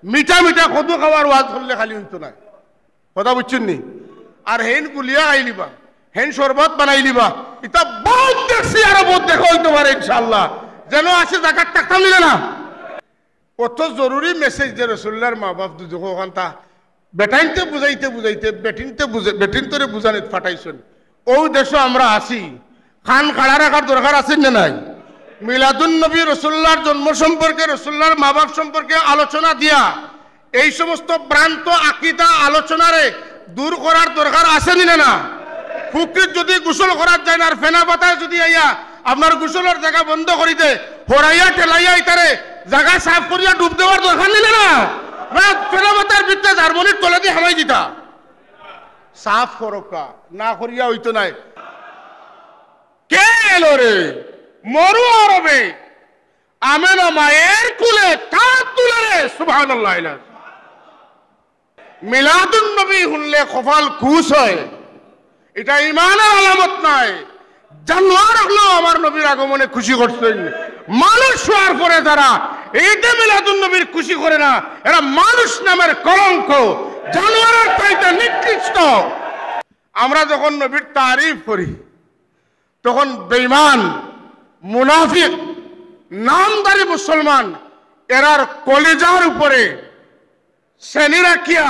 মিঠা মিঠা কদু খাওয়ার ওয়াজ করলে খালি হইতো না, কথা বুঝছেন নি? আর হেন গুলিয়া আইলিবা, হেন শরবত বানাইলিবা, এটা বহুত দেখছি, আরো বহুত দেখা হইতে পারে ইনশাআল্লাহ। যেন আছে জাকাত টাকা মিলে না। কত জরুরি মেসেজ যে রসুল্লাহর মা বাপ দুজক ওখানটা বেটাইনতে বুঝাইতে বুঝাইতে বেটিনতরে বুঝানিত ফাটাইছেন। ও দেশে আমরা আছি, খান খাড়া রাখার দরকার আছে না নাই? মিলাদুন নবী রসুল্লাহর জন্ম সম্পর্কে, রসুল্লাহর মা বাপ সম্পর্কে আলোচনা দিয়া এই সমস্ত ভ্রান্ত আকীদা আলোচনারে দূর করার দরকার আছে না না? পুকুর যদি গোসল করার যায় না, আর ফেনা পাতায় যদি আইয়া আপনার গোসলের জায়গা বন্ধ করিতে হরাইয়া ঠেলাইয়া ইতারে জায়গা সাফ করিয়া ডুব দেওয়ার দরকার নিলে না? ফেনা পাতার ভিতরে জার্মনির তলে দিয়ে হামাই দিতা সাফ করকা না করিয়া হইতো নাই। কে এলো রে মরু আরবে আমেনা মায়ের কুলে কাঁধ তুলে রে সুবহানাল্লাহ। মিলাদুন নবী শুনলে কপাল খুশ হয়, এটা ইমানের আলামত নাই। জানোয়ার হলো আমার নবীর আগমনে খুশি করছেন, মানুষ হওয়ার পরে যারা ঈদে মিলাদুন নবীর খুশি করে না, এরা মানুষ নামের কলঙ্ক, জানোয়ারের চাইতে নিকৃষ্ট। আমরা যখন নবীর তারিফ করি তখন বেঈমান, মুনাফিক, নামদারি মুসলমান এরার কলিজার উপরে শ্রেণী রাখিয়া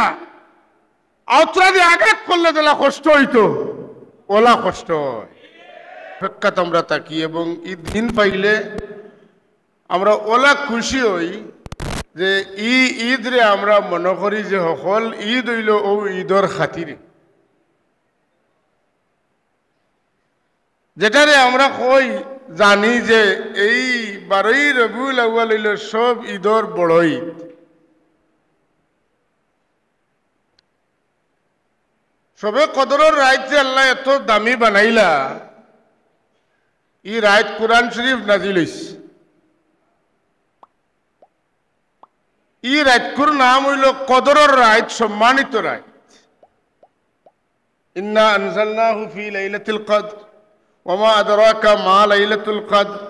আউতরা দিয়ে আঘাত করলে যেলা কষ্ট হইতো, ওলা কষ্ট হয়। অপেক্ষাত আমরা থাকি এবং ঈদ দিন পাইলে আমরা ওলা খুশি হই যে ঈদ রে আমরা মনে করি যে সকল ঈদ হইল ও ঈদর খাতিরে, যেটারে আমরা কই জানি যে এই 12ই রবিউল আউয়াল হইল সব ঈদর বড় ঈদ। সবে কদরের রাত যে আল্লাহ এত দামি বানাইলা, এই রাত কুরআন শরীফ নাজিল হইছে। এই রাতকুর নাম হইল কদরের রাত, সম্মানিত রাত। ইন্না আনজালনাহু ফি লাইলাতুল কদর ওয়া মা আদরাকা মা লাইলাতুল কদর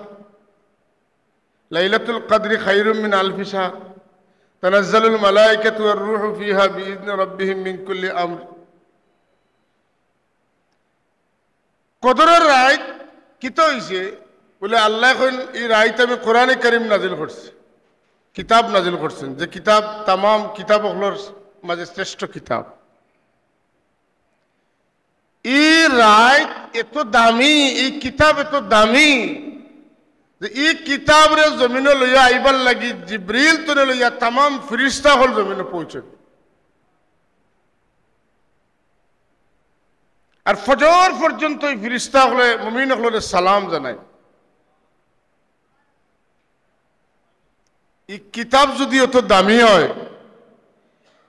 লাইলাতুল কদরি খায়রুম মিন আলফি শাহর তানাজ্জালুল মালায়েকাতু ওয়ার রূহু ফিহা বিইذনি রাব্বিহিম মিন কুল্লি আমর। কদরের রাত কিতা হইছে বলে আল্লাহ এখন এই রাত আমি কোরআনে কারীম নাজিল করছি, কিতাব নাজিল করছেন, যে কিতাব তাম কিতাবগুলোর মাঝে শ্রেষ্ঠ কিতাব। এই রাত এত দামি, এই কিতাব এত দামি যে এই কিতাব রে জমিনে লইয়া আইবার লাগি জিব্রিল তরে লইয়া তাম ফিরিস্তা হল জমিনে পৌঁছে। আর ফজর পর্যন্ত এই ফিরিস্তা হলে মুমিন হলে সালাম জানায়। এই কিতাব যদি এত দামি হয়,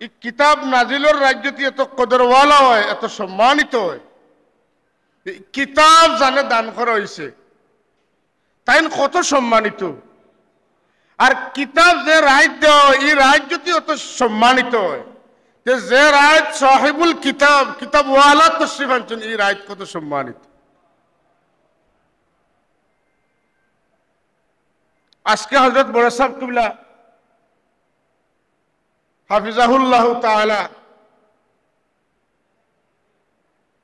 এই কিতাব নাজিলের রাজ্যটি এত কদরওয়ালা হয়, এত সম্মানিত হয়, এই কিতাব জানে দান করা হয়েছে, তাই কত সম্মানিত। আর কিতাব যে রায় দেওয়া এই রাজ্যটি এত সম্মানিত হয়, যে রায় সাহেবুল কিতাব, কিতাবওয়ালা তশরিফ আনছেন, এই রায় কত সম্মানিত। আজকে হযরত বড় সাহেব কিবলা হাফিজাহুল্লাহ তাআলা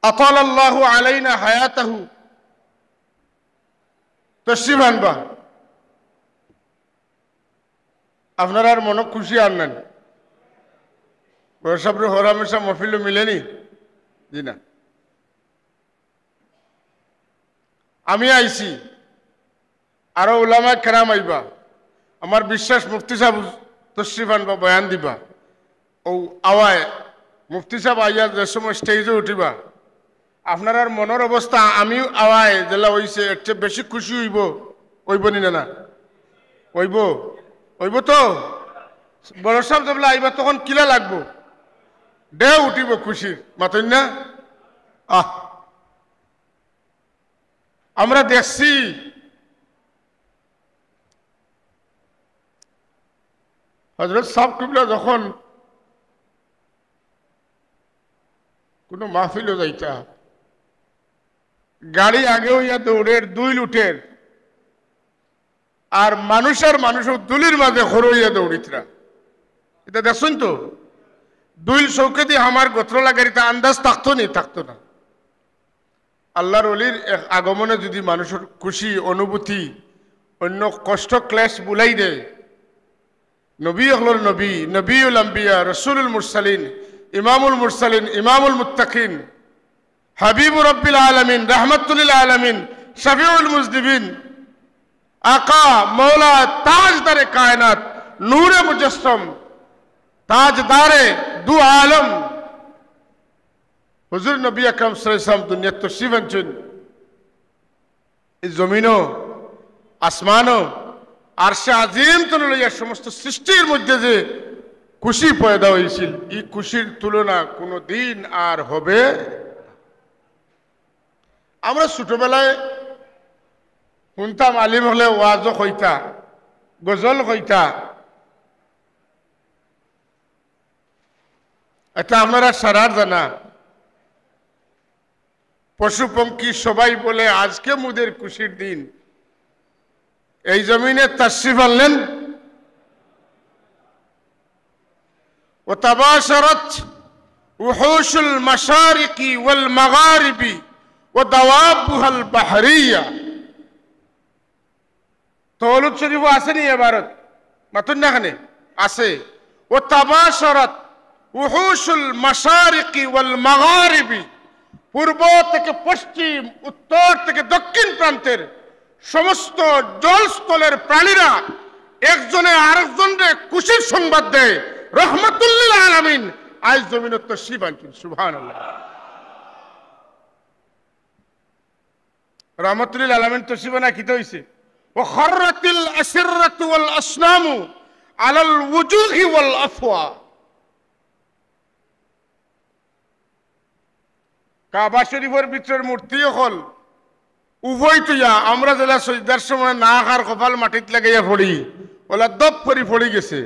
আতালাল্লাহু আলাইনা হায়াতাহু তশরিফ আনবা। আপনারা আর মনে খুশি আর নেন? বড় সাহেবের হরামেশা মহফিল মিলেনি? জি না, আমি আইছি, আরো উলামা কেরাম আইবা, আমার বিশ্বাস মুফতি সাহেব তশরিফ আনবা, বয়ান দিবা। ও আওয়ায় মুফতি সাহেব আইয়া যে সময় স্টেজে উঠিবা, আপনার আর মনের অবস্থা আমি আওয়ায় যেলা হইছে এর চেয়ে বেশি খুশি হইব, হইব নি না? হইব, হইব তো। বড় সাহেব যেগুলো আইবা তখন কিলা লাগবো, ঢেউ উঠিব খুশির, মাতই না? আমরা দেখছি হযরত সাহেব কিবলা যখন কোনো মাহফিলও যাইতা, গাড়ি আগে হইয়া দৌড়ের, দুই লুটের, আর মানুষের মানুষ দুলির মাঝে খর হইয়া দৌড়িতরা। এটা দেখছেন তো দুইল চৌকে দিয়ে আমার গোত্র লাগারিতে আন্দাজ থাকতো নি, থাকতো না। আল্লাহর অলির আগমনে যদি মানুষের খুশি অনুভূতি অন্য কষ্ট ক্লেশ বুলাই দেয়, নবী হল নবী, নবীউল আম্বিয়া, রসুলুল মুরসালিন, ইমামুল মুরসালিন, ইমামুল মুত্তাকিন, হাবিবুর রব্বিল আলামিন, রাহমাতুল আলামিন, শফিউল মুজনিবিন, আকা মৌলা তাজদারে কায়নাত, নূরে মুজস্সম, তাজদারে দু আলম হুজুর নবী আকরাম সাল্লাল্লাহু আলাইহি ওয়াসাল্লাম দুনিয়াত তশরিফ আনছেন। এই জমিনও আসমানও আরশে আজিম তুলে লইয়া সমস্ত সৃষ্টির মধ্যে যে খুশি পয়দা হয়েছিল, এই খুশির তুলনা কোনো দিন আর হবে। আমরা ছোটবেলায় শুনতাম আলিম হলে ওয়াজও কইতা, গজল কইতা। এটা আপনারা সারার জানা, পশু পঙ্খী সবাই বলে আজকে মুদের খুশির দিন। এই জমিনে তাশরিফ আনলেন। ও তাবাশারাত উহুশুল মাশারিকি ওয়াল মাগারিবি ওয়া দাওয়াবুহাল বাহরিয়া। তওলুদ শরীফ আসেনি এবারত মাতুন না খানে আছে। ও তাবাশারাত উহুশুল মাশারিকি ওয়াল মাগারিবি, পূর্ব থেকে পশ্চিম, উত্তর থেকে দক্ষিণ প্রান্তের সমস্ত জলস্থলের প্রাণীরা একজনে আরেকজনকে খুশির সংবাদ দেয়। রহমাতুল্লিল আলামিন আজ জমিনত তশরিফ আনছেন। সুবহানাল্লাহ। রহমাতুল্লিল আলামিন তশরিফ আনা কিতে হইছে? ওয়া খাররাতিল আসরাতু ওয়াল আসনামু আলাল ওয়ুজুহি ওয়াল আফওয়া। কাবা শরীফের ভিতরের মূর্তি হল উভয় তুইয়া আমরা যেটা সজদার সময় না হার কপাল মাটিত লাগাইয়া পড়ি, ওলা দপ করে পড়ে গেছে।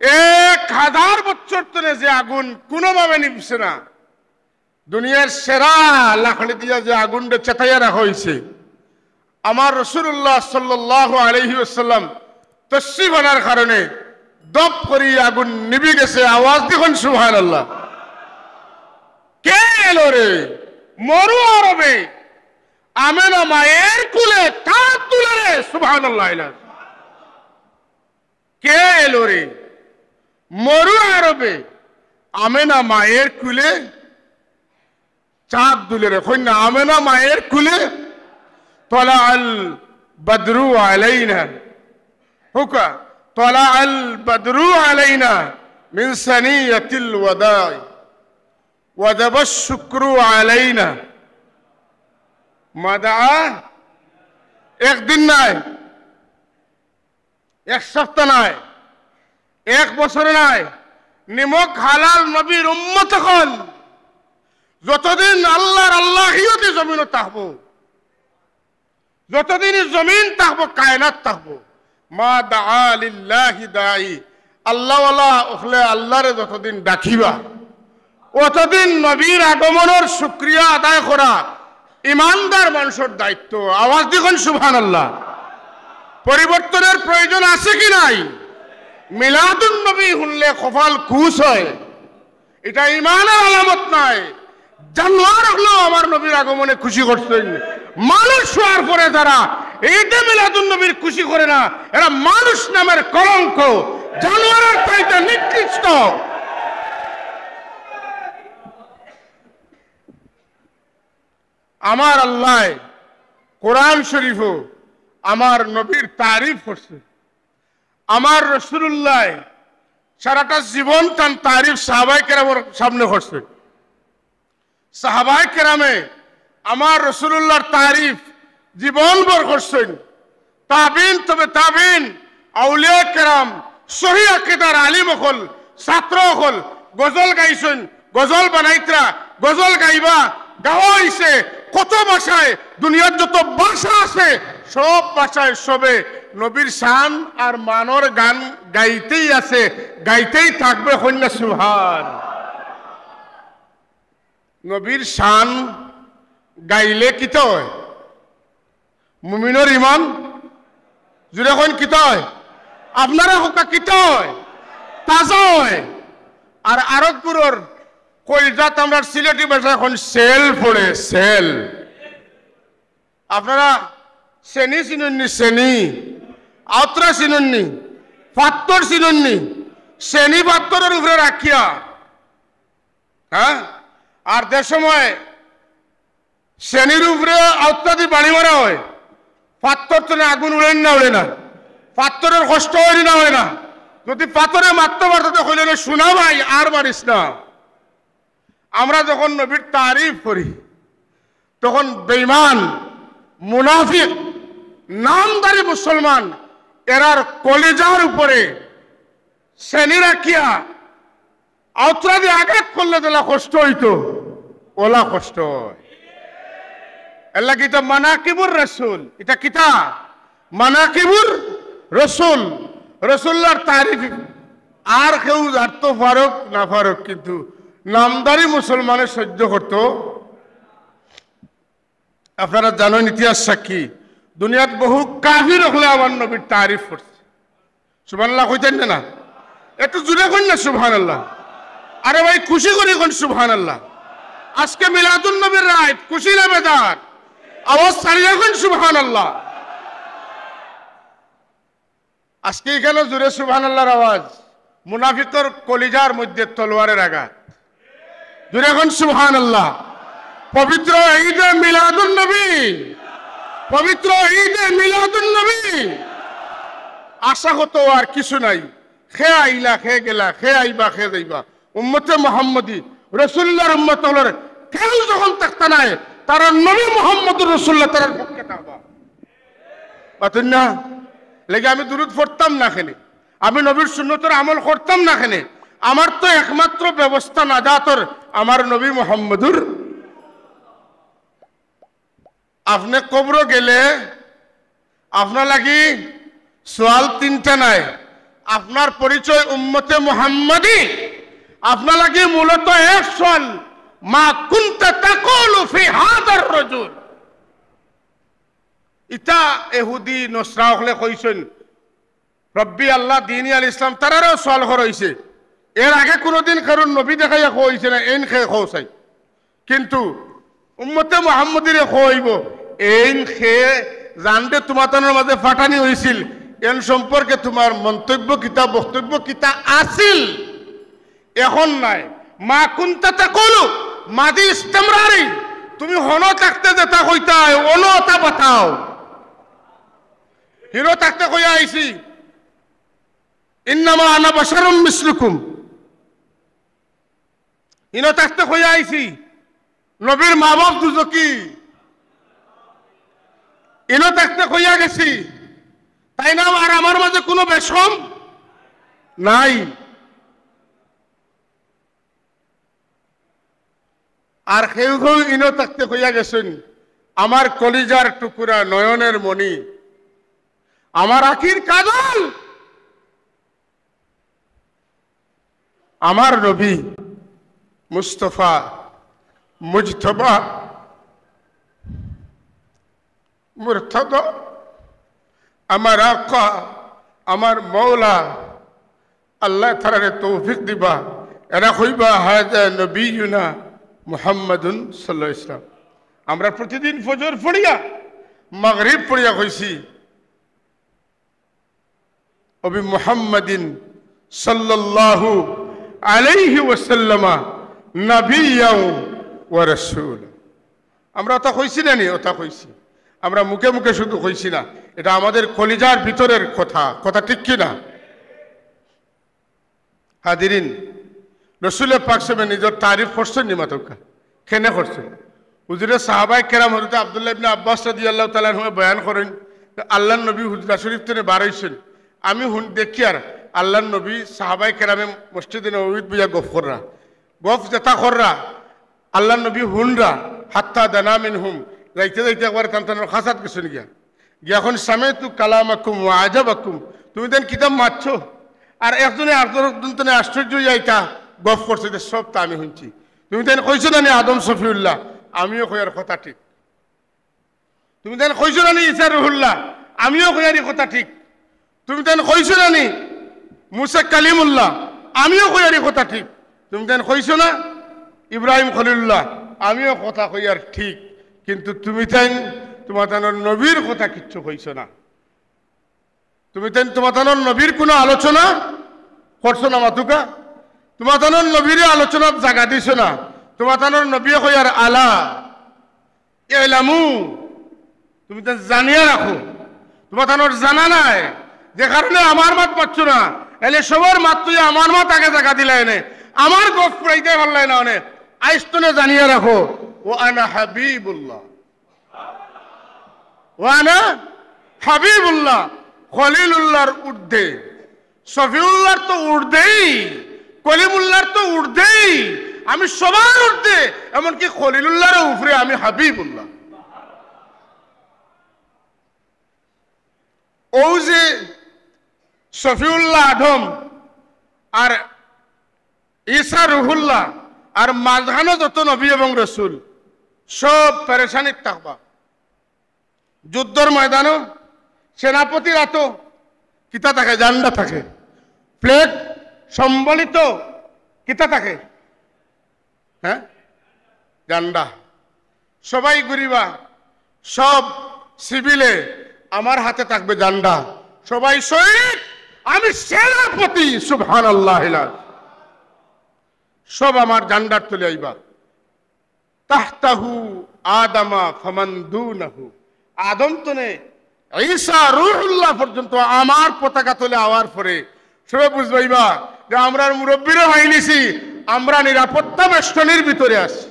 1000 বছর ধরে যে আগুন কোনোভাবে নিভছে না, দুনিয়ার সেরা লাকড়ি দিয়া যে আগুনটা চেতাইয়া রাখা হয়েছে, আমার রাসূলুল্লাহ সাল্লাল্লাহু আলাইহি ওয়াসাল্লাম তশরিফ আনার কারণে দপ করে আগুন নিভে গেছে। আওয়াজ দেখুন সুবহানাল্লাহ। কে এলো রে? মরু আরবে আমেনা মায়ের কুলে কাঁধ তুলে রে। সুবহানাল্লাহ। কে এলো রে? মরু আরবে আমেনা মায়ের কুলে চাঁদ দুলে রে। কন্যা আমেনা মায়ের কুলে তলা আল বদরু আলাইনা হুকা তলা আল বদরু আলাইনা মিন সানিয়াতিল ওয়াদাই ওয়াজাব শুক্রু আলাইনা। মাদা একদিন নাই, এক সপ্তাহ নাই, এক বছর নাই, নিমক হালাল নবীর উম্মত হল যতদিন আল্লাহর আল্লাহিয়তে জমিন থাকবো, যতদিন জমিন থাকবো, কায়নাত থাকবো, মা দাআ লিল্লাহি দাঈ, আল্লাহওয়ালা ওখলে আল্লাহরে যতদিন ডাকিবা, অতদিন নবীর আগমনের শুকরিয়া আদায় করা ইমানদার মানুষের দায়িত্ব। আওয়াজ দেখুন সুবহানাল্লাহ। পরিবর্তনের প্রয়োজন আছে কি নাই? মিলাদুন নবী শুনলে কপাল খুশ হয়, এটা ইমানের আলামত নাই। জানোয়ার হলেও আমার নবীর আগমনে খুশি করছেন। মানুষ হওয়ার পরে যারা ঈদে মিলাদুন নবীর খুশি করে না, এরা মানুষ নামের কলঙ্ক, জানোয়ারের চাইতে নিকৃষ্ট। আমার আল্লাহ কোরআন শরীফও আমার নবীর তারিফ করছে। আমার রাসূলুল্লাহ সারাটা জীবন তার তারিফ সাহাবায়ে কেরামের সামনে করছে। সাহাবায়ে কেরামে আমার রাসূলুল্লাহর তারিফ জীবনভর করছেন। তাবিন তবে তাবিন, আউলিয়া কেরাম, সহি আকীদার আলিম হল, ছাত্র হল গজল গাইছেন, গজল বানাইতরা, গজল গাইবা, গাওয়া হইছে কত ভাষায়। দুনিয়ার যত ভাষা আছে সব ভাষায় সবে নবীর শান আর মানর গান গাইতেই আছে, গাইতেই থাকবে। কন্যা সুবহান। নবীর শান গাইলে কিত হয়? মুমিনের ইমান জুড়ে কইন কিত হয়? আপনারা হোকা কিতা হয় তাজা হয় আর আরবপুরের কলজাত আমরা সিলেটি ভাষা এখন সেল পড়ে সেল আপনারা শ্রেণী চিনুননি শ্রেণী আউত্রা চিনুননি পাত্তর চিনুননি শ্রেণী পাত্তরের উপরে রাখিয়া হ্যাঁ আর যে সময় শ্রেণীর উপরে আউত্রা দিয়ে বাড়ি মারা হয় পাত্তর তো আগুন উড়েন না উড়ে না পাত্তরের কষ্ট হয় না হয় না যদি পাথরে মারতে মারতে হইলে শোনা ভাই আর মারিস না আমরা যখন নবীর তারিফ করি তখন বেঈমান মুনাফিক নামদারি মুসলমান এরার কলেজার উপরে শ্রেণী রাখিয়া আউত্রা দিয়ে আঘাত করলে যেলা কষ্ট হইতো ওলা কষ্ট হয় এলা কিতা মানাকিবুর রসুল এটা কিতা মানাকিবুর রসুল রসুল্লার তারিফ আর কেউ জানতো ফারুক না ফারুক কিন্তু নামদারি মুসলমানের সহ্য করত আপনারা জানেন ইতিহাস সাক্ষী দুনিয়াত বহু কাফির হলে আমার নবীর তারিফ করছে সুবহানাল্লাহ কইতেন না একটু জুড়ে কইন না সুবহানাল্লাহ আরে ভাই খুশি করি কোন সুবহানাল্লাহ আজকে মিলাদুন নবীর রাত খুশি না বেদার আওয়াজ ছাড়িয়ে কোন সুবহানাল্লাহ আজকে এখানে জুড়ে সুবহানাল্লাহর আওয়াজ মুনাফিকর কলিজার মধ্যে তলোয়ারের আঘাত জুড়ে কোন সুবহানাল্লাহ পবিত্র ঈদে মিলাদুন নবী পবিত্র ঈদে মিলাদুন নবী আশা হতো আর কিছু নাই খে আইলা খে গেলা খে আইবা খে যাইবা উম্মতে মুহাম্মদী রাসূলুল্লাহর উম্মত হলর কেউ যখন থাকতে নাই তারা নবী মুহাম্মদুর রাসূলুল্লাহ তার পক্ষে থাকবা পাতেন না লেগে আমি দুরূদ পড়তাম না খেলে আমি নবীর সুন্নতের আমল করতাম না খেলে আমার তো একমাত্র ব্যবস্থা নাজাতর আমার নবী মুহাম্মদুর আপনি কবর গেলে আপনার লাগি সোয়াল তিনটা নাই আপনার পরিচয় উম্মতে মুহাম্মাদি আপনার লাগি মূলত এক সোয়াল মা কুনতা তাকুলু ফি হাদার রাজুল ইতা ইহুদি নসরা হলে কইছেন রব্বি আল্লাহ দীন আল ইসলাম তারারও সোয়াল হইছে এর আগে কোনোদিন কারণ নবী দেখাইয়া কইছে না এন খে খোসাই কিন্তু উম্মতে মুহাম্মাদিরে কইব এন খে জানতে তোমাদের মাঝে ফাটানি হয়েছিল এন সম্পর্কে তোমার মন্তব্য কিতা বক্তব্য কিতা আছিল এখন নাই মা কুনতা তাকুলু মাদি ইস্তিমরারি তুমি হনো থাকতে যেটা কইতা অনো তা বাতাও হিরো থাকতে কইয়া আইছি ইন্নামা আনা বাশারুম মিসলুকুম ইনো থাকতে কইয়া আইছি নবীর মা বাপ দুজকি ইনো থাকতে কইয়া গেছি তাই না আর আমার মাঝে কোনো বেশম নাই আর কেউ কেউ ইনো থাকতে কইয়া গেছেন আমার কলিজার টুকুরা নয়নের মণি আমার আখির কাজল আমার নবী মুস্তফা মুজতবা মুরতদা আমার আকা আমার মৌলা আল্লাহ তাআলা তৌফিক দিবা এরা কইবা হাজা নবিয়ুনা মুহাম্মাদুন সাল্লাল্লাহু আলাইহি ওয়াসাল্লাম আমরা প্রতিদিন ফজর পড়িয়া মাগরিব পড়িয়া কইছি অবি মুহাম্মাদিন সাল্লাল্লাহু আলাইহি ওয়াসাল্লাম নবিয়্যাও ওয়া রাসূল আমরা তা কইছি না নি ওটা কইছি আমরা মুখে মুখে শুধু কইছি না এটা আমাদের কলিজার ভিতরের কথা কথা ঠিক কি না হাজিরিন রসুল পাক সাহেব নিজের তারিফ করছেন নি মাতকা কেনে করছেন হুজুরে সাহাবায়ে কেরাম হযরত আব্দুল্লাহ ইবনে আব্বাস রাদিয়াল্লাহু তাআলা আনহু বয়ান করেন আল্লাহর নবী হুজরা শরীফ থেকে বার হইছেন আমি দেখি আর আল্লাহর নবী সাহাবায়ে কেরামে মসজিদে নববীত বুয়া গফ কররা গফ যেটা কররা আল্লাহর নবী হুনরা হাত্তা দানা মিনহুম যাইতে যাইতে একবার তান্তানোর খাসাত গেছেন গিয়া এখন সামেতু কালামাকুম ওয়া আজাবাকুম তুমি দেন কিতাব মারছো আর একজনে আরেকজনে আশ্চর্য যাইতা গফ করছে যে সব তা আমি শুনছি তুমি দেন কইছো না আদম সফিউল্লাহ আমিও কইয়ার কথা ঠিক তুমি দেন কইছো না ঈসা রুহুল্লাহ আমিও কইয়ার কথা ঠিক তুমি তেন কইছো না নি মুসা কালিমুল্লাহ, আমিও কই আর কথা ঠিক। তুমি তেন কইছো না ইব্রাহিম খলিলুল্লাহ, আমিও কথা কই আর ঠিক। কিন্তু তুমি তেন তোমার তেন নবীর কথা কিচ্ছু কইছো না। তুমি তেন তোমার তেন নবীর কোনো আলোচনা করছো না মাতুকা। তোমার তেন নবীর আলোচনার জায়গা দিছো না। তোমার তেন নবী কই আর আলা এলামু, তুমি তো জানিয়ে রাখো। তোমার তানোর জানা নাই, যে কারণে আমার মাত পাচ্ছ না। এলে সবার মাত তুই আমার মাত আগে জায়গা দিলে এনে আমার গপ ফুরাইতে পারলাই না। অনেক আইস্তনে জানিয়ে রাখো, ও আনা হাবিবুল্লাহ, ও আনা হাবিবুল্লাহ। খলিলুল্লাহর ঊর্ধ্বে, শফিউল্লাহর তো ঊর্ধ্বেই, কলিমুল্লাহর তো ঊর্ধ্বেই, আমি সবার ঊর্ধ্বে, এমনকি খলিলুল্লাহর উপরে আমি হাবিবুল্লাহ। ও যে শফিউল্লাহ আদম আর ঈসা রুহুল্লাহ আর মাঝখানে যত নবী এবং রসুল সব পেরেশানির থাকবা। যুদ্ধর ময়দানও সেনাপতির এত কিতা থাকে, জান্ডা থাকে, প্লেট সম্বলিত কিতা থাকে, হ্যাঁ জান্ডা। সবাই ঘুরিবা, সব সিভিলে, আমার হাতে থাকবে জান্ডা। সবাই শহীদ, আমি সেনাপতি, সুবহানাল্লাহ। সব আমার জান্ডার তুলে আইবা। তাহতাহু আদামা ফামান দুনাহু, আদম তনে ঈসা রূহুল্লাহ পর্যন্ত আমার পতাকা তুলে আওয়ার পরে সবাই বুঝবাইবা যে আমরা মুরব্বীরা হয়ে নিছি, আমরা নিরাপত্তা বেষ্টনীর ভিতরে আছি।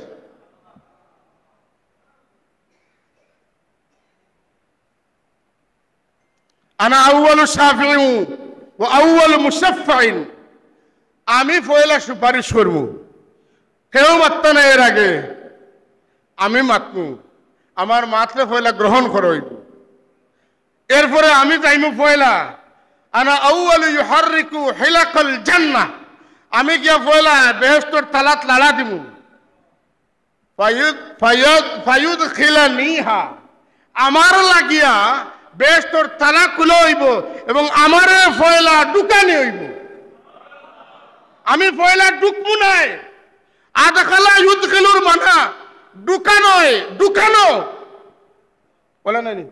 আনা আউয়ালু শাফিউ ওয়া আউয়ালু মুশাফফিন, আমি পয়লা সুপারিশ করব। কেউ মাত্ত না এর আগে, আমি মাতমু। আমার মাতলে পয়লা গ্রহণ করইব, এরপরে আমি যাইমু পয়লা। আনা আউয়ালু ইউহাররিকু হিলাকাল জান্নাহ, আমি গিয়া পয়লা বেহেশতের তালাত লাড়া দিমু। ফায়ুদখিলানিহা, আমার লাগিয়া বেহেশতের তালা খুলে হইব এবং আমারে পয়লা ঢুকানি হইব। আমি পয়লা ঢুকবো নাই। আদখালা ইউদখিলুর মানা ঢুকানোয়, ঢুকানো বলে নাই,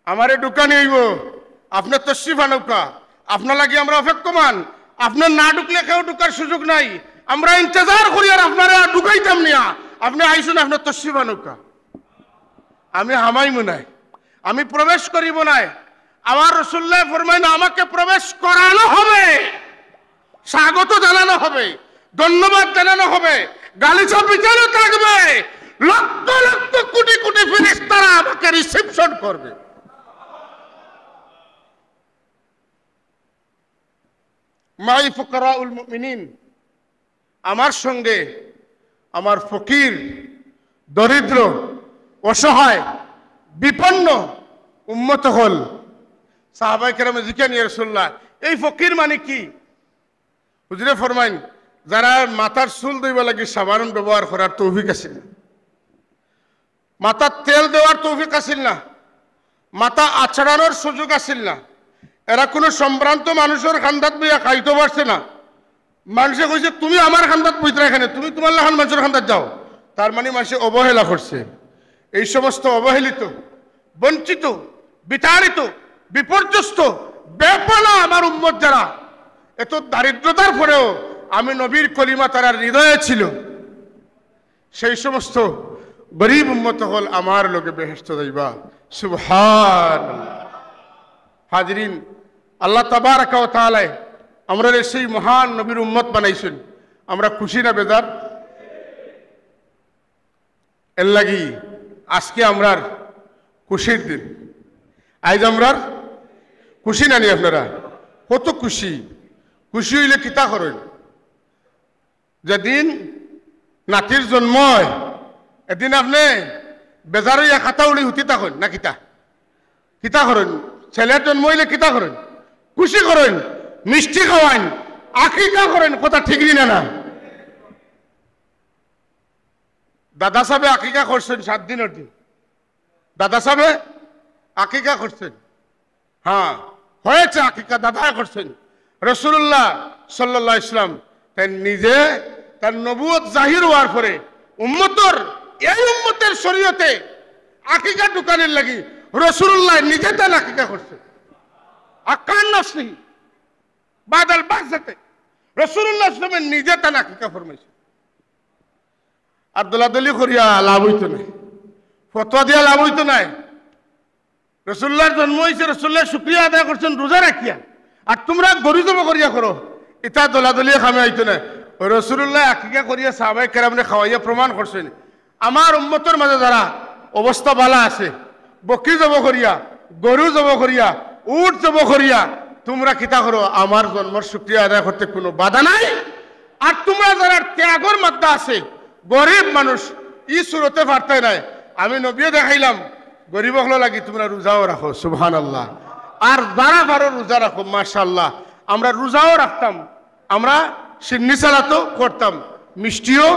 আমারে ঢুকানি হইব। আপনার তশরিফ আনৌকা, আপনার লাগি আমরা অপেক্ষমান। আপনার না ঢুকলে কেউ ঢুকার সুযোগ নাই। আমরা ইন্তজার করি আর আপনারা ঢুকাইতাম নিয়া। আপনি আইসুন, আপনার তশরিফ আনৌকা। আমি হামাইমু নাই, আমি প্রবেশ করিব নাই। আমার রাসূলুল্লাহ ফরমাইন, আমাকে প্রবেশ করানো হবে, স্বাগত জানানো হবে, ধন্যবাদ জানানো হবে, গালিচা বিচারও থাকবে। লক্ষ লক্ষ কোটি কোটি ফেরেশতারা আমাকে রিসেপশন করবে। মাই ফুকারাউল মুমিনিন, আমার সঙ্গে আমার ফকির, দরিদ্র, অসহায়, বিপন্ন উম্মত হল। সাহাবায়ে কেরামে জিজ্ঞাসা ইয়া রাসূলুল্লাহ, এই ফকির মানে কি? হুজুরে ফরমাইন, যারা মাথার চুল ধুইবা লাগি সাবান ব্যবহার করার তৌফিক আছিল না, মাথার তেল দেওয়ার তৌফিক আছিল না, মাথা আছড়ানোর সুযোগ আছিল না, এরা কোনো সম্ভ্রান্ত মানুষের খান্দাত বইয়া খাইতে পারছে না। মানুষে কইছে তুমি আমার খান্দাত বইতে এখানে, তুমি তোমার লাহান মানুষের খান্দাত যাও। তার মানে মানুষে অবহেলা করছে। এই সমস্ত অবহেলিত, বঞ্চিত, বিতাড়িত, বিপর্যস্ত, বেপনা আমার উম্মত যারা, এত দারিদ্রতার পরেও আমি নবীর কলিমা তারা হৃদয়ে ছিল, সেই সমস্ত গরিব উম্মত হল আমার লোকে বেহেশত যাইবা। সুবহানাল্লাহ। হাজরিন, আল্লাহ তাবারাকা ওয়া তাআলা আমরা সেই মহান নবীর উম্মত বানাইছেন। আমরা খুশি না বেজার? এর লাগি আজকে আমরার খুশির দিন। আজ আমরার খুশি নানি? আপনারা কত খুশি। খুশি হইলে কিতা করেন? যেদিন নাতির জন্ম হয় এদিন আপনি বেজার হইয়া খাতা উড়ি হুতি থাকেন না? কিতা কিতা করেন? ছেলের জন্ম হইলে কিতা করেন? খুশি করেন, মিষ্টি খাওয়ান, আকিকা করেন। কথা ঠিক না? না, দাদা সাহেবে আকিকা করছেন 7 দিনের দিন। দাদা সাহেবে আকিকা করছেন। হ্যাঁ হয়েছে, আকিকা দাদা করছেন রাসূলুল্লাহ সাল্লাল্লাহু আলাইহি ওয়াসাল্লাম। তাই নিজে তার নবুয়ত জাহির হওয়ার পরে উম্মতের এই উম্মতের শরীয়তে আকিকা ঢুকানোর লাগি রাসূলুল্লাহ নিজে তার আকিকা করছে। আকান নফসি বাদাল বাজাতে রাসূলুল্লাহ সাল্লাল্লাহু আলাইহি ওয়াসাল্লাম নিজে তার আকিকা ফরমাইছে। আর দলাদলি করিয়া লাভ হইতো না, ফতোয়া দিয়া লাভ হইতো নাই। রসুল্লাহর জন্ম হয়েছে, রসুল্লাহ শুক্রিয়া আদায় করছেন রোজা রাখিয়া, আর তোমরা গরু জমা করিয়া করো, এটা দলাদলিয়া খামে হইতো না। রসুল্লাহ আকিকা করিয়া সাহাবায়ে কেরামনে খাওয়াইয়া প্রমাণ করছেন আমার উম্মতের মাঝে যারা অবস্থা বালা আছে, বকরি জব করিয়া, গরু জব করিয়া, উট জব করিয়া তোমরা কিতা করো, আমার জন্মর শুক্রিয়া আদায় করতে কোনো বাধা নাই। আর তোমরা যারা ত্যাগর মাত্রা আছে, গরিব মানুষ ই সুরতে পারতে নাই, আমি নবীও দেখাইলাম গরিব হলো লাগি তোমরা রোজাও রাখো, সুবহানাল্লাহ। আর যারা পারো রোজা রাখো, মাশাআল্লাহ। আমরা রোজাও রাখতাম, আমরা সিন্নি সালাতও করতাম, মিষ্টিও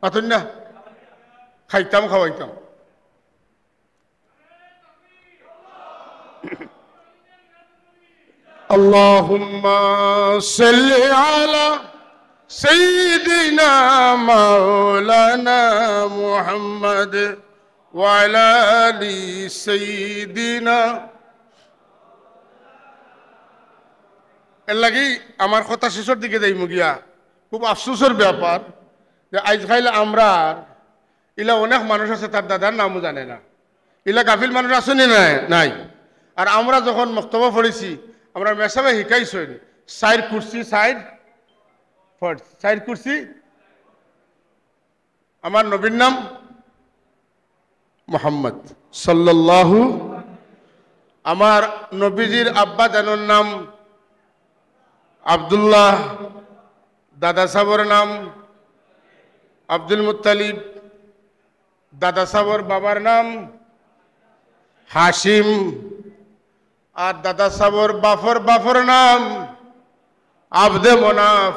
পাতুন না খাইতাম, খাওয়াইতাম। আল্লাহুম্মা সাল্লি আলা সাইয়্যিদিনা মাওলানা মুহাম্মদ ওয়া আলা আলি সাইয়্যিদিনা। এর লাগি আমার কথা শেষের দিকে যাইমু গিয়া, খুব আফসোসের ব্যাপার যে আজকাল আমরা ইলা অনেক মানুষ আছে তার দাদার নামও জানে না, ইলা গাফিল মানুষ আসেনি নাই। আর আমরা যখন মক্তবা পড়েছি, আমরা মেসাবে শিকাইছেন সাইড কুরসি, সাইড কুরসি, আমার নবীর নাম মুহাম্মদ সাল্লাল্লাহু, আমার নবীজির আব্বা জানোর নাম আব্দুল্লাহ, দাদা সাহর নাম আব্দুল মুত্তালিব, দাদা সাহর বাবার নাম হাশিম, আর দাদা সাহর বাফর নাম আবদে মনাফ।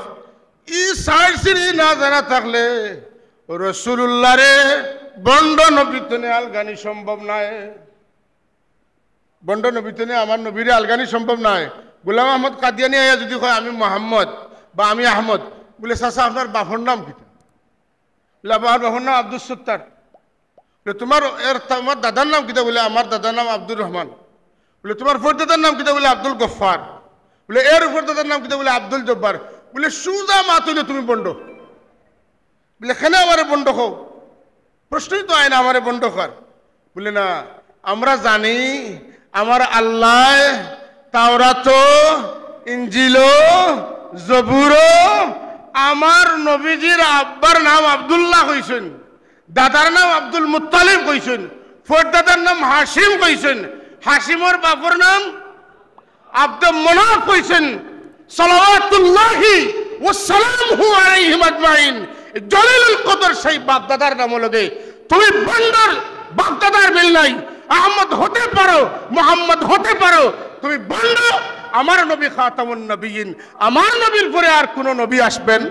ই সাইড সিরি না জানা থাকলে রাসূলুল্লাহ রে বন্ড নবীতনে আলগানি সম্ভব নাই। বন্ড নবীতনে আমার নবীরে আলগানি সম্ভব নয়। গোলাম আহমদ কাদিয়ানি আয়া যদি কয় আমি মোহাম্মদ বা আমি আহমদ, বলে চাচা আপনার বাপর নাম কি? বলে আমার বাপর নাম আব্দুল সত্তার। বলে তোমার দাদার নাম কিতা? বলে আমার দাদার নাম আব্দুর রহমান। বলে তোমার ফোর দাদার নাম কিতা? বলে আব্দুল গফফার। বলে এর উপর দাদার নাম কিতা? বলে আব্দুল জব্বার। বলে সুজা মাত হইলে তুমি বন্ড। বলে কেন আমারে বন্ড হও? প্রশ্নই তো আয় না আমারে বন্ড কর। বলে না, আমরা জানি আমার আল্লাহ তাওরাত, ইনজিল, জবুর আমার নবীজির আব্বার নাম আব্দুল্লাহ কইছেন, দাদার নাম আব্দুল মুত্তালিব কইছেন, ফোর দাদার নাম হাশিম কইছেন, হাশিমর বাপর নাম আব্দে মনাফ কইছেন। সালাওয়াতুল্লাহি ওয়া সালামুহু আলাইহিম আজমাইন। জলিলুল কদর সেই বাপ দাদার নাম লগে তুমি বন্দর বাপ দাদার মিল নাই। আহমদ হতে পারো, মোহাম্মদ হতে পারো, তুমি বন্ড। আমার নবী খাতামুন নবিয়িন, আমার নবীর পরে আর কোন নবী আসবেন?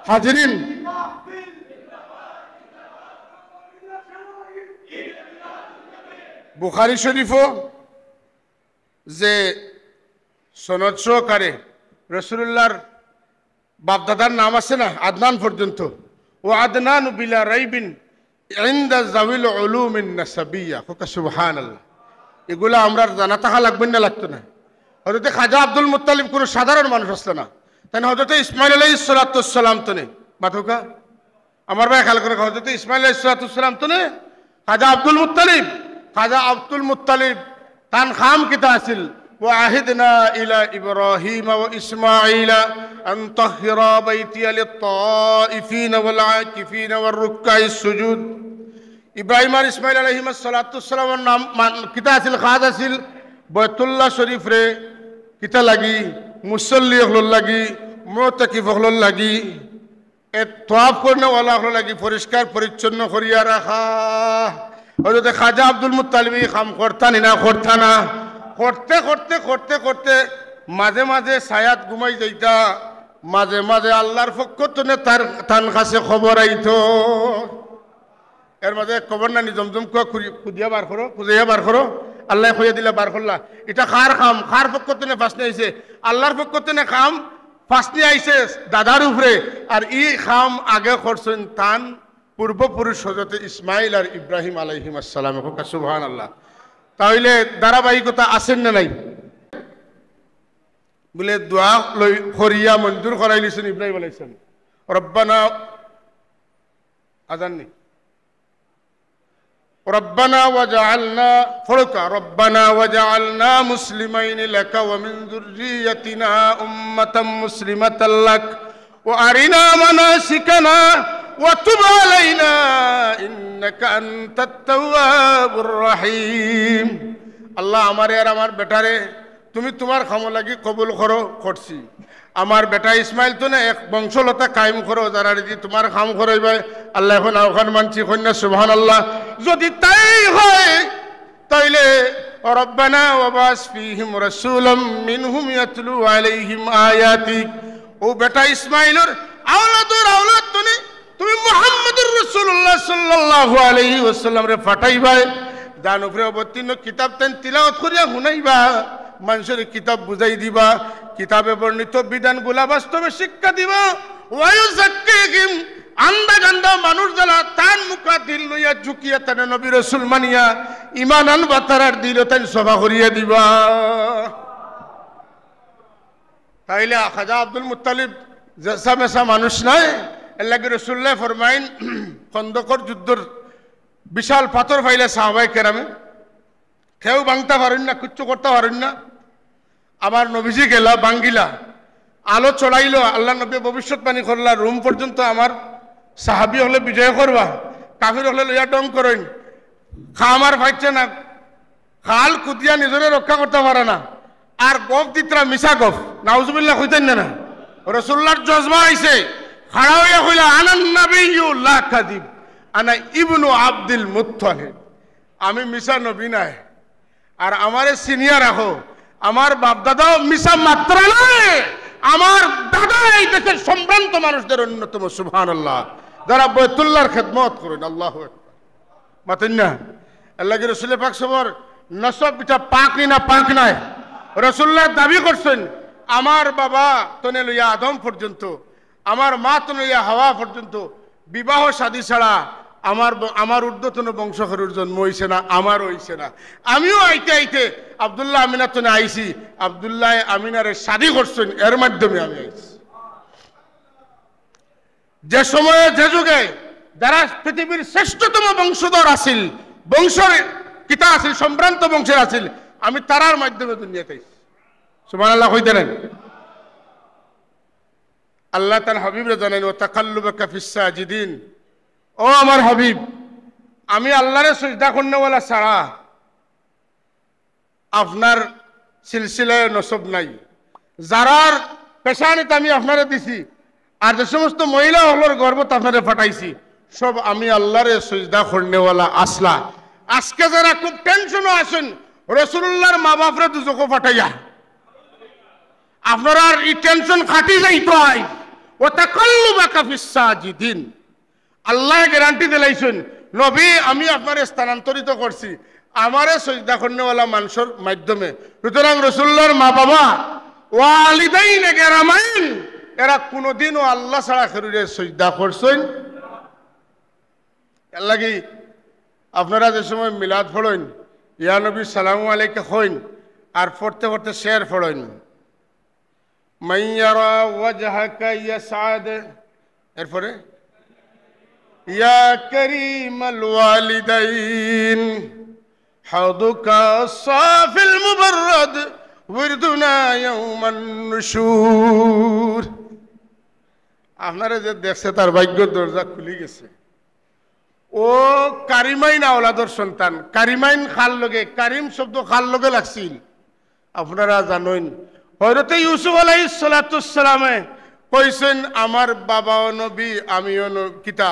হাজিরিন, বুখারী শরীফও যে সনদ সহকারে রাসূলুল্লাহর বাপদাদার নাম আছে না আদনান পর্যন্ত, ও আদনান বিলা রাইবিন ইনদা যাবিল উলুমিন নাসাবিয়্যা। সুবহানাল্লাহ। এগুলা আমরা জানা থাকা লাগবে না, লাগতো না। হযরত খাজা আব্দুল মুত্তালিব কোনো সাধারণ মানুষ আসলো না, তাই হযরত ইসমাইল আলাইহিস সালাতু ওয়াস সালাম তো নেই মাথুকা। আমার ভাই খেয়াল করে, হযরত ইসমাইল আলাইহিস সালাতু ওয়াস সালাম তো নেই, খাজা আব্দুল মুত্তালিব। খাজা আব্দুল মুত্তালিব তান খাম কিতা আছিল, وعهدنا إلى إبراهيم وإسماعيل أن طهر بيتي للطائفين والعاكفين والركع السجود। ইব্রাহিম আর ইসমাইল আলাইহিস সালাতু ওয়াস সালামের নাম কিতা আছিল, খাজ আছিল বাইতুল্লাহ শরীফ রে কিতা লাগি, মুসল্লি হলর লাগি, মুতাকিফ হলর লাগি, এ তওয়াফ করনে ওয়ালা হলর লাগি পরিষ্কার পরিচ্ছন্ন করিয়া রাখা। হযরত খাজা আব্দুল মুত্তালিব কাম করতানি না, করতা না, করতে করতে করতে করতে মাঝে মাঝে ছায়াত ঘুমাই যাইতা, মাঝে মাঝে আল্লাহর পক্ষ থেকে তার কাছে খবর আইতো। এর মাঝে খবর নানি জমজম খুঁজিয়া বার করো, খুঁজিয়া বার করো, আল্লাহ খুঁজে দিলে বার করলা। এটা কার খাম? কার পক্ষ থেকে ফাঁসনি আইছে? আল্লাহর পক্ষ থেকে খাম ফাঁসনি আইছে দাদার উপরে। আর ই খাম আগে করছেন তান পূর্বপুরুষ হযরত ইসমাইল আর ইব্রাহিম আলাইহিম আসসালাম। সুবহানাল্লাহ। তাহলে ধারাবাহিকতা আছেন না নাই? বলে দোয়া লই করিয়া মঞ্জুর করাই লিছেন ইব্রাহিম আলাইহিস সালাম। রব্বানা আজান নেই। ربنا وجعلنا فرقا ربنا وجعلنا مسلمين لك ومن ذريتنا أمة مسلمة لك وأرنا مناسكنا وتب علينا إنك أنت التواب الرحيم। আল্লাহ আমার আর আমার বেটারে তুমি তোমার খামো লাগি কবুল করো, করছি। আমার বেটা ইসমাইল তো না এক বংশলতা কায়েম করো, যারা যদি তোমার খাম করইবে আল্লাহ এখন আওখান মানছি কন্যা সুবহানাল্লাহ। যদি তাই হয় তাইলে রব্বানা ওয়াবাস ফীহিম রাসূলাম মিনহুম ইয়াতলু আলাইহিম আয়াতিক। ও বেটা ইসমাইলের আওলাদ তুমি মুহাম্মদুর রাসূলুল্লাহ সাল্লাল্লাহু আলাইহি ওয়াসাল্লাম রে ফাটাইবা, দান উপরে অবতীর্ণ কিতাব তেন তিলাওয়াত করিয়া শুনাইবা, মানুষের কিতাব বুঝাই দিবা, কিতাবে বর্ণিত বিধানগুলা বাস্তবে শিক্ষা দিবা। ওয়ায়ুযাক্কিহিম আন্দা গান্দা মানুষ যারা তান মুখা দিল লইয়া ঝুঁকিয়া তানে নবী রাসূল মানিয়া ঈমান আনবা, তারার দিল তান সভা করিয়া দিবা। তাইলে খাজা আব্দুল মুত্তালিব জেসা মেসা মানুষ নাই। এর লাগে রাসূলুল্লাহ ফরমাইন খন্দকর যুদ্ধর বিশাল পাথর ফাইলে সাহাবায়ে কেরামে কেউ ভাঙতে পারেন না, কিচ্ছু করতে পারেন না। আমার নবীজি গেলা বাঙ্গিলা, আলো চড়াইল, আল্লাহ নবী ভবিষ্যৎবাণী করলা রুম পর্যন্ত আমার সাহাবি হলে বিজয় করবা, কাফির হলে লইয়া ডং করেন। খামার ফাইছে না, খাল কুদিয়া নিজরে রক্ষা করতে পারে না, আর গফ দিতরা মিশা গফ, নাউজুবিল্লাহ কইতেন না। রাসূলুল্লাহর জজবা আইছে, খাড়া হইয়া কইলা আনান নাবিয়্যু লা কাযিব আনা ইবনু আব্দুল মুত্তালিব। আমি মিশা নবী নাই, আর আমারে সিনিয়র রাখো। আমার বাপ দাদাও মিশা মাত্র নয়, আমার দাদা এই দেশের সম্ভ্রান্ত মানুষদের অন্যতম। সুবহানাল্লাহ। যারা বাইতুল্লাহর খেদমত করেন, আল্লাহু আকবার। মাতেন না আল্লাহ কি রাসূল পাক সবর নসব এটা পাক নি না পাক নাই। রাসূলুল্লাহ দাবি করছেন আমার বাবা তনে লইয়া আদম পর্যন্ত, আমার মা তনে লইয়া হাওয়া পর্যন্ত বিবাহ শাদী ছাড়া আমার ঊর্ধ্বতন বংশধরের জন্ম হইছে না, আমার হইছে না। আমিও আইতে আইতে আব্দুল্লাহ আমিনার তনে আইছি, আব্দুল্লাহ আমিনারে শাদী করছেন, এর মাধ্যমে আমি আইছি। যে সময়ে যে যুগে যারা পৃথিবীর শ্রেষ্ঠতম বংশধর আছিল, বংশের কিতা আছিল, সম্ভ্রান্ত বংশের আছিল, আমি তারার মাধ্যমে দুনিয়াতে আইছি। সুবহানাল্লাহ কইতে নেন। আল্লাহ তাআলা হাবিবরে জানেন ওয়া তাকাল্লুবাকা ফিস সাজিদিন। ও আমার হাবিব, আমি আল্লাহরে সিজদা করনেওয়ালা ছাড়া আপনার সিলসিলায় নসব নাই। যারার পেশানিতে আমি আপনারে দিছি, আর যে সমস্ত মহিলা হলোর গর্ভত আপনারে ফাটাইছি, সব আমি আল্লাহরে সিজদা করনেওয়ালা আসলা। আজকে যারা খুব টেনশনও আছেন রাসূলুল্লাহর মা বাপরে দুজকো ফাটাইয়া, আপনারা এই টেনশন খাটি যাইতো হয়। ওয়া তাকাল্লুবাকা ফিস সাজিদিন। আল্লাহ গ্যারান্টি দিলাইছেন নবী আমি আপনারে স্থানান্তরিত করছি আমারে সিজদা করনেওয়ালা মানুষের মাধ্যমে। সুতরাং রাসূলুল্লাহর মা বাবা ওয়ালিদাইন কেরামাইন এরা কোনোদিনও আল্লাহ ছাড়া খেরুরে সিজদা করছেন। এর লাগি আপনারা যে সময় মিলাদ পড়েন, ইয়া নবী সালামু আলাইকা কইন, আর পড়তে পড়তে শের পড়েন, মাইয়ারা ওয়াজহাকা ইয়াসাদ, এরপরে ইয়া করিমাল ওয়ালিদাইন হাদুকা সাফিল মুবাররাদ ওয়িরদুনা ইয়াওমান নুশুর। আপনারা যে দেখছে তার ভাগ্যের দরজা খুলে গেছে। ও কারিমাইন আওলাদর সন্তান, কারিমাইন খাল লগে, কারিম শব্দ খাল লগে লাগছিল। আপনারা জানেন হযরত ইউসুফ আলাইহিস সালাতুস সালামে কইছেন আমার বাবাও নবী আমিও কিতা,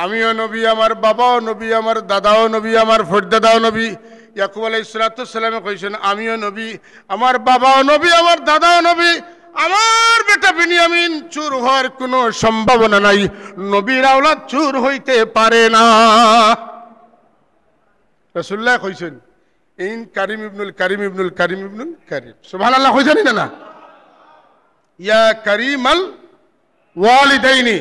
আমিও নবী, আমার বাবাও নবী, আমার দাদাও নবী, আমার ফরদাদাও নবী। ইয়াকুব আলাইহিস সালাতুস সালামে কইছেন আমিও নবী, আমার বাবাও নবী, আমার দাদাও নবী, আমার বেটা বিনিয়ামিন চুর হওয়ার কোনো সম্ভাবনা নাই, নবীর আওলাদ চুর হইতে পারে না। রাসূলুল্লাহ কইছেন ইন কারিম ইবনুল কারিম ইবনুল কারিম ইবনুল কারিম, সুবহানাল্লাহ কইছেন না? ইয়া কারিমাল ওয়ালিদাইনি,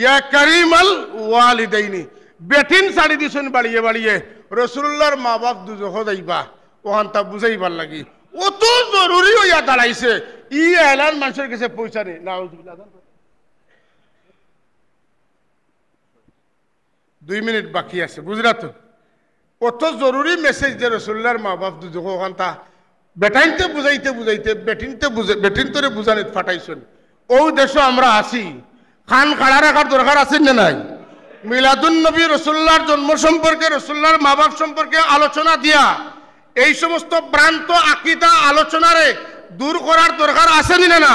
ইয়া কারিমাল ওয়ালিদাইনি। বেটিন ছাড়ি দিছেন বাড়িয়ে বাড়িয়ে, রাসূলুল্লাহর মা বাপ দুজহ যাইবা ওখান তা বুঝাইবার লাগি অত জরুরি হইয়া দাঁড়াইছে। ই এলান মানুষের কাছে পৌঁছা নেই। নাউজুবিল্লাহ, 2 মিনিট বাকি আছে, বুঝলা তো? কত জরুরি মেসেজ যে রাসূলুল্লাহর মা বাপ দুজহ ওখান তা বেটাইনতে বুঝাইতে বুঝাইতে বেটিন তোরে বুঝানিত ফাটাইছেন। ও দেশ আমরা আছি, খান খাড়া রাখার দরকার আছে না নাই? মিলাদুন নবী রাসূলুল্লাহর জন্ম সম্পর্কে, রাসূলুল্লাহর মা বাপ সম্পর্কে আলোচনা দিয়া এই সমস্ত ভ্রান্ত আকীদা আলোচনারে দূর করার দরকার আছে না?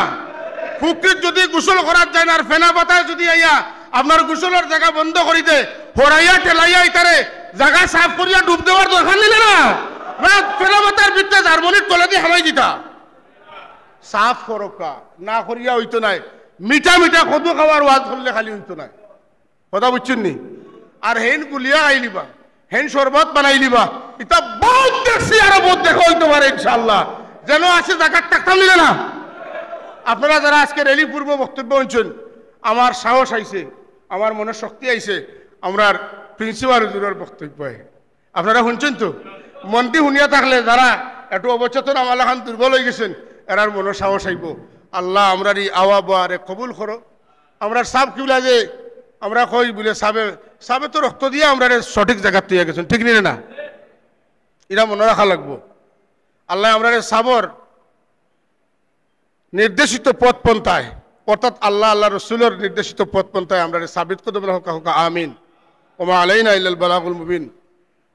পুকুর যদি গোসল করার যায় না আর ফেনা পাতায় যদি আইয়া আপনার গোসলের জায়গা বন্ধ করিতে হরাইয়া টেলাইয়া ইতারে জায়গা সাফ করিয়া ডুব দেওয়ার দরকার নিলে না? ফেনা পাতার ভিতরে জার্মনির তলে দিয়ে হামাই দিতা সাফ করকা না করিয়া হইতো নাই। মিঠা মিঠা কদু খাওয়ার ওয়াজ করলে খালি হইতো নাই, কথা বুঝছেন নি? আর হেন গুলিয়া আইলিবা, হেন শরবত বানাই লিবা, এটা বহুত দেখছি আরো বহুত দেখা হইতে পারে ইনশাআল্লাহ। যেন আছে জাকাত টাকতাম নিলে না? আপনারা যারা আজকে রেলি পূর্ব বক্তব্য শুনছেন, আমার সাহস আইছে, আমার মনে শক্তি আইছে, আমরা প্রিন্সিপাল হুজুরের বক্তব্য আপনারা শুনছেন তো? মনটি শুনিয়া থাকলে যারা একটু অবচেতন আমার এখন দুর্বল হয়ে গেছেন, এরার মনে সাহস আইব। আল্লাহ আমরার এই আওয়া বোয়ারে কবুল করো। আমরা সাব কিবলা যে আমরা কই বলে সাবে তো রক্ত দিয়ে আমরা সঠিক জায়গা তুইয়া গেছেন, ঠিক নিলে না? এরা মনে রাখা লাগবো। আল্লাহ আমরা সাবর নির্দেশিত পথ পন্থায়, অর্থাৎ আল্লাহ আল্লাহ রসুলের নির্দেশিত পথ পন্থায় আমরা সাবিত কদম হোকা আমিন। ওমা আলাইনা ইল্লাল বালাগুল মুবিন।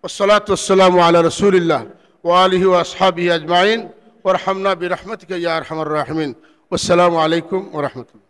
ওয়াসসালাতু ওয়াসসালামু আলা রাসূলিল্লাহ ওয়া আলিহি ওয়া আসহাবিহি আজমাইন ওয়ারহামনা বিরহমাতিকা ইয়া আরহামার রাহিমিন। ওয়াসসালামু আলাইকুম ওয়া রাহমাতুল্লাহ।